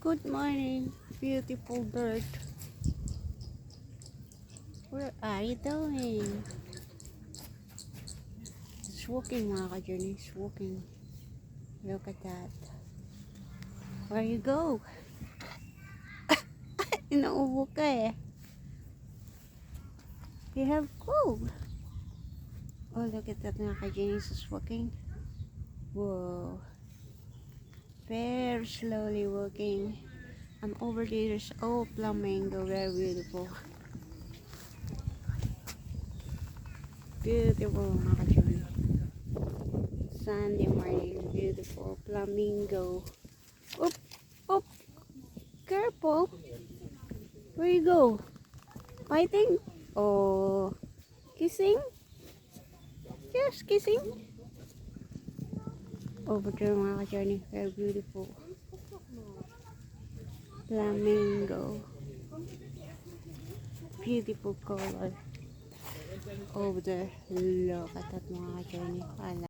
Good morning, beautiful bird. Where are you doing? It's walking, mga ka-journey. It's walking. Look at that. Where you go? Inaubo ka eh. You have cold. Oh, look at that, mga ka-journey. It's walking. Whoa. Very slowly walking. I'm over there. There's flamingo. Very beautiful. Beautiful, mga ka-journey. Sunday morning, beautiful flamingo. Oop, oop, careful. Where you go? Fighting? Oh, kissing? Yes, kissing. Over there, mga ka-journey, very beautiful flamingo. Beautiful color. Over there, look at that, mga ka-journey.